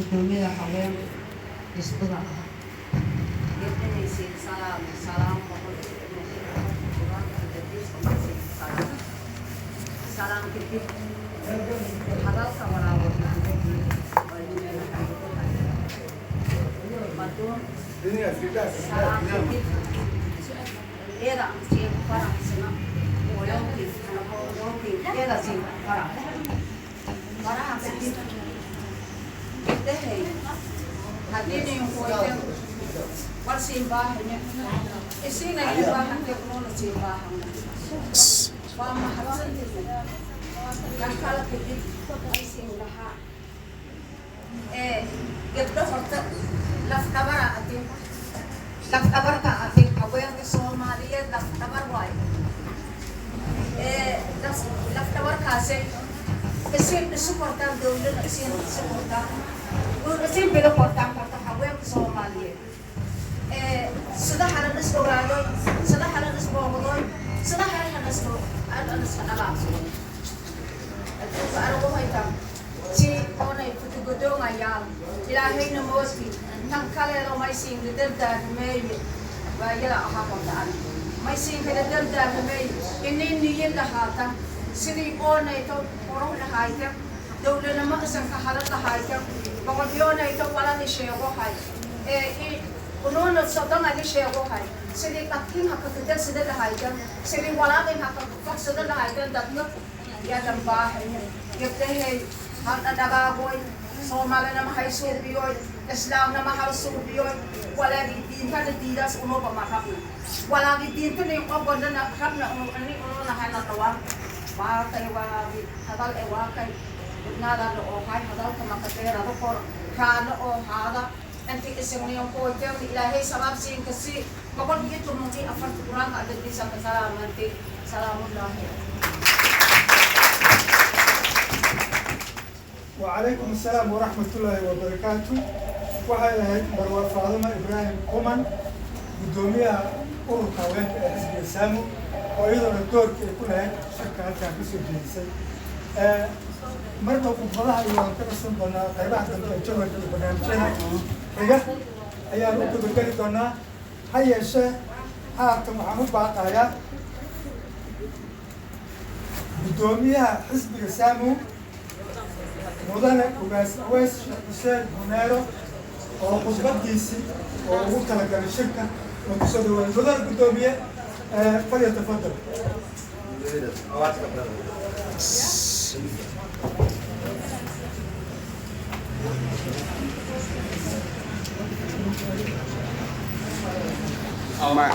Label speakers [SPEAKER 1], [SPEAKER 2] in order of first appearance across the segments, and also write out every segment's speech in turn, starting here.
[SPEAKER 1] gudoomiyaha haweenka xisbiga ah
[SPEAKER 2] يبتني سلام سلام سلام كتير هذا كمان سلام كتير إذا سيم فرح سنا ويومي أنا يومي إذا سيم فرح كتير ده هي هذين يوم والسيمباهنة السينة يباهن يكونون سيمباهنة وما حصل كان كلا كذي أي سين لها يبدأ فرت لفتبر أتين لفتبر كأتين أبويا كسومالية لفتبر واي لفتبر كاسة السين السكرتان دولة السين السكرتان والسين بلا كرتان كرتان أبويا كسومالية سدا حنا نسبوعاً سدا حنا نسبوعاً سدا حنا نسبوع أنا نسبوع أنا بقول كم شيء أنا يفتقدون أيام إلهي نموذج تنقل لو ما يصير لدرجة ماي ويلا أحكام تعالى ما يصير لدرجة ماي إني نيجي لهذا سري أنا يتو أروح لهايك دولة ما أسمع حالة لهايك بقول يونا يتو ولا نشيء وهاي ونون الصدام على شيء وهاي سري كتير هكذا سيد لهايك سري ولا من هكذا سيد لهايك دتنا يا جنبه يبتهي هذا دعوة سومالنا ما هي سوبيوي إسلامنا ما هي سوبيوي ولا الدين كان الدين ده سونو بما خبنا ولا الدين كان يقوم بدنا خبنا أنو نحن نتوان ما كيوا هذا الإواقي نادا الأوهاي هذا كما كتير هذا كور كان أو هذا أنت اسمه يوم كويتم إلهي سبب سين كسي بقول بيجي تمني أفرت قرآن هذا الدين سلام أنت سلام الله
[SPEAKER 3] وعليكم السلام ورحمة الله وبركاته. وهاي مروة فاطمة إبراهيم كومان قدوميها أوركا وين حزب السامو وأيضا الدور كل هاي شركة كان بيسوي جنسي. مرة وقفلها يوم كرسم بنا قريبا عند الجمهور البرنامجنا هي هي الوقت بقولي دونا هاي الشيء هاتم عمو باقايا قدوميها حزب السامو مدن ويس حسين هنيرو وخطبة ديسي وقتها كان الشركة وقصد المدن القدومية فليتفضل.
[SPEAKER 4] ما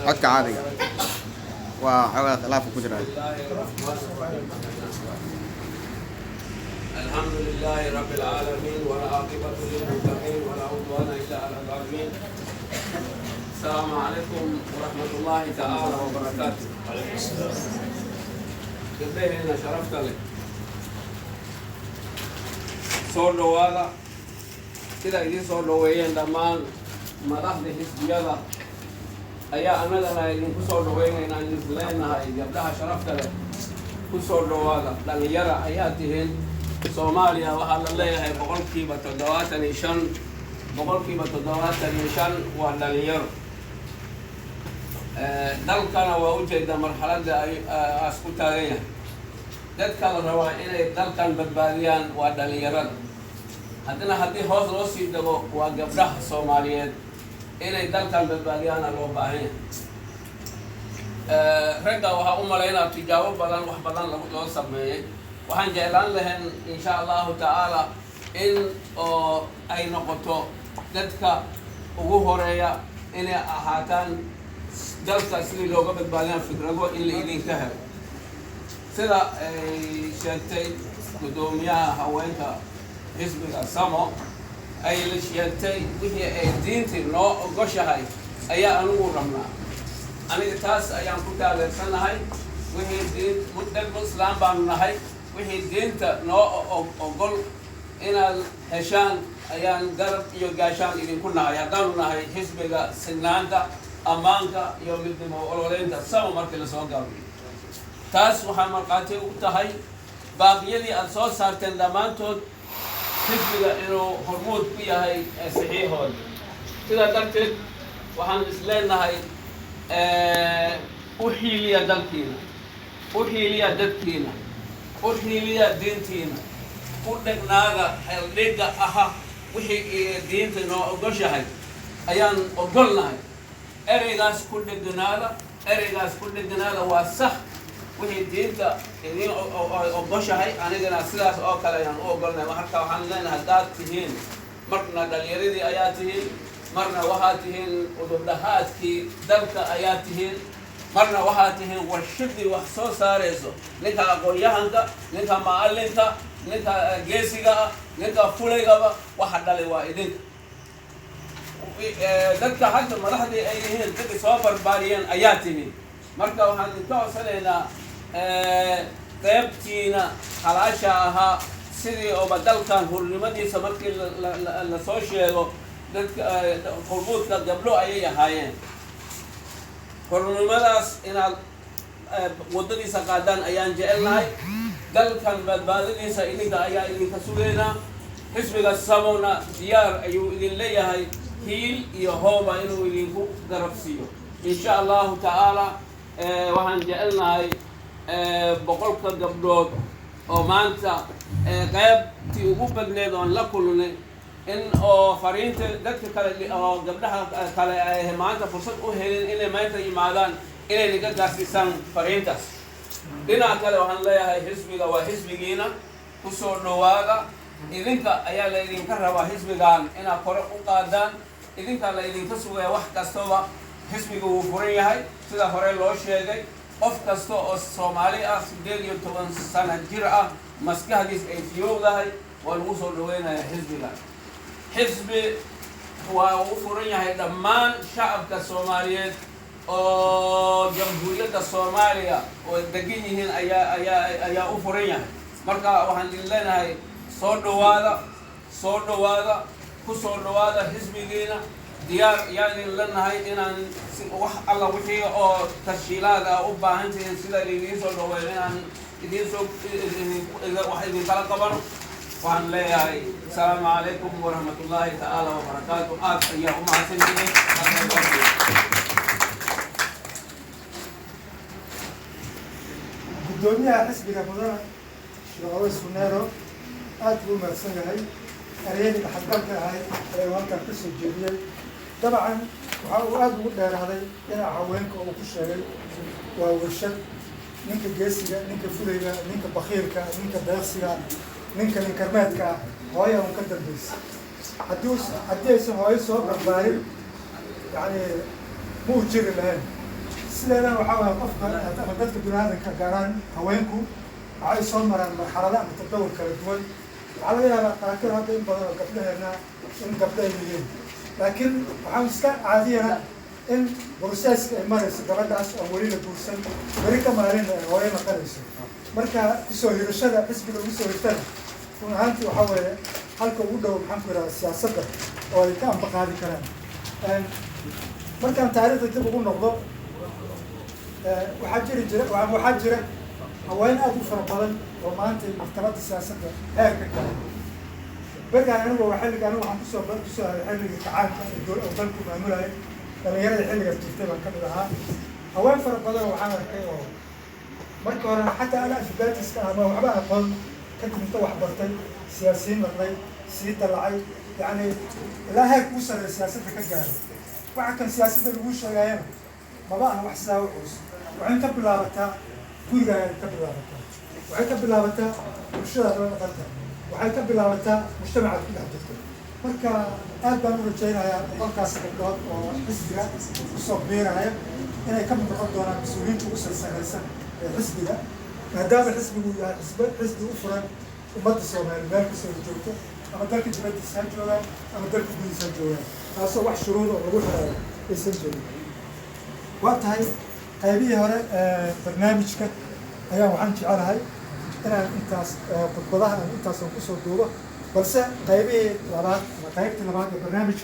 [SPEAKER 4] عدك عادي وحوالي خلاف كجرا.
[SPEAKER 5] الحمد لله رب العالمين والعاقبة للمتقين ولا عدوان إلا على الظالمين. السلام عليكم ورحمة الله تعالى وبركاته. عليكم السلام. كيف شرفت لك؟ صور هذا كده يدي صور لوين دمان مرح لحزب يلا أيا أنا لنا يدي كصور لوين إن الفلان هاي قبلها شرفت لك كصور هذا لأن يرى أياتهن سوماليا وحال الله هي بقول كيبة تدوات نيشان بقول كيبة تدوات نيشان وهالنير دل كان ووجد مرحلة أسكت عليها دل كان الروائين دل كان بدباليان وهالنيران هذنا هذه هوس روسي دبوا وقبله سوماليات إلى دل كان بدباليان الوباهين رجع وها لنا تجاوب بدل وحبلان لو سميه waxaan jeclaan lahayn insha allahu tacaala in oo ay noqoto dadka ugu horeeya inay ahaataan dalka sidii looga badbaadin fikrado in la idinka helo sida ay sheegtay gudoomiyaha haweenka xisbiga samo ay la sheegtay wixii ay diintii noo ogoshahay ayaa anugu rabnaa aniga taas ayaan ku taageersanahay wixii diin muddo islaam baanu nahay وهي دينتا نو أقول إن الهشان أيان قرب يو جاشان إذا كنا يقالنا هاي حسبك سنانك أمانك يوم الدم أولورينتا سامو مركز سوق قبل تاس محمد قاتل وتهاي باقي لي الصوت صارت لمانتو xisbiga inuu hormuud ku yahay saxiixooda sidaa darteed waxaan isleenahay u xiiliya dalkiina u xiiliya dadkiina u xiiliya diintiina u dhegnaada xeeldhigga aha wixii diinta noo ogoshahay ayaan ogolnahay ereygaas ku dheganaada waa sax wixii diinta idin ogoshahay anigana sidaas oo kale ayaan u ogolnahay marka waxaan leenahay haddaad tihiin marna dhalinyaradii ayaa tihiin marna waxaad tihiin udubdhahaadkii dalka ayaa tihiin marna waxaad tihiin warshadii wax soo saarayso ninka aqoon-yahanka ninka macallinka ninka geesiga ah ninka fulaygaba waxa dhalay waa idinka dadka hadda madaxdii ay yihiin dadkii soo barbaariyeen ayaa tihiin marka waxaan idinka codsanaynaa qaybtiina halaasha ahaa sidii ooba dalkan hurnimadiisa markii la soo sheego dadka hormuudka gabdho ayay ahaayeen hurnimadaas inaad waddadiisa qaadaan ayaan jecelnahay dalkan badbaadadiisa idinka ayaa idinka sugaynaa xisbiga samowna diyaar ayuu idin leeyahay hiil iyo hooba inuu idinku garabsiiyo insha allahu tacaala waxaan jecelnahay boqolka gabdhood oo maanta qaybtii ugu badneed oon la kulnay in oo fariinta dadka kale oo gabdhaha kale ay maanta fursad u helin inay maanta yimaadaan inay naga gaarsiisaan fariintaas dhinaca kale waxaan leeyahay xisbiga waa xisbigiina ku soo dhowaada idinka ayaa la idinka rabaa xisbigan inaad kore u qaadaan idinka la idinka sugaya wax kastaba xisbiga wuu furan yahay sida hore loo sheegay qof kasta oo Soomaali ah 18 sano jir ah maskaxdiis ay fiyowdahay waa lagu soo dhaweynayaa xisbiga xisbi waa uu furan yahay dhammaan shacabka Soomaaliyeed oo jamhuuriyadda Soomaaliya oo degan yihiin ayaa u furan yahay marka waxaan idin leenahay soo dhawaada ku soo dhawaada xisbigiina diyaar ayaan leenahay inaan wax alla wixii oo tashiilaad ah u baahan tihiin sida idin soo dhaweeyo inaan idin soo wax idin kala qabano waxaan leeyahay assalaamu calaykum waraxmatullaahi tacaala wabarakaatu aad ayaa u mahadsantihiin
[SPEAKER 3] gudoomiyaha xisbiga mudane Sheekh Aweys Funeero aad buu mahadsan yahay ereyadii dhaxalgalka ahayd ee halkan ka soo jeediyey dabcan waxa uu aad ugu dheeraaday dhinaca haweenka oo ku sheegay waa warshad ninka geesiga ninka fulayga ninka bakhiirka ninka deeqsiga ninka ninkarmeedka hooya un ka dambaysa haddii aysan hooyo soo barbaarin yani ma u jiri lahayn sideedana waxaa waaya qofka ama dadka biniaadanka gaaraan haweenku waxay soo maraan marxalada ama tadawur kala duwan waxaa laga yaabaa qaarkood hadda in badan oo gabdhaheena in gabdho ay yihiin laakiin waxaan iska caadiyana in broseska ay marayso gabadhaas oo weli la guursan weli ka maalin ay hooyo naqanayso marka kusoo hirashada xisbiga ugu soo hirtana run ahaantii waxaa weeye halka ugu dhow maxaan ku yidhaha siyaasadda oo ay ka ambaqaadi karaan markaan taariikhda dib ugu noqdo waxaa jira haween aad u fara badan oo maanta martabada siyaasadda heerka kale bergaan anigu waa xilliga anigu waxaan kusoo haray xilligii kacaanka oo dalku maamulaya dhalinyarada xilligaas jirtay baan ka mid ahaa haween fara badan waxaan arkay oo marka hore xataa ana afgaatiska ama waxba aqoon kadib inta wax bartay siyaasiyiin noqday sii dalacay yacni ilaa heer kuu sarreeya siyaasadda ka gaaray waxa kan siyaasadda lagu sheegaayana maba aha wax sidaa u culus waxay ka bilaabataa gurigaaga ka bilaabataa waxay ka bilaabataa bulshadaada la dhaqanta waxay ka bilaabataa mujtamacaad ku dhex jirta marka aad baan u rajaynayaa boqolkaas gabdhood oo xisbiga kusoo biiraya inay ka mid noqon doonaan mas-uuliyiinta ugu sarsanaysan ee xisbiga maadaama xisbigu yahay xisbi u furan ummadda Soomaaliya meel kastoo joogto ama dalka dibaddiisa ha joogaan ama dalka gudihiisa ha joogaan taasoo wax shuruud oo lagu xiraayo aysan jirin waa tahay qaybihii hore barnaamijka ayaa waxaan jecelahay inaan intaas khudbadaha aan intaas kusoo duubo balse qaybihii labaad ama qaybtii labaad ee barnaamijka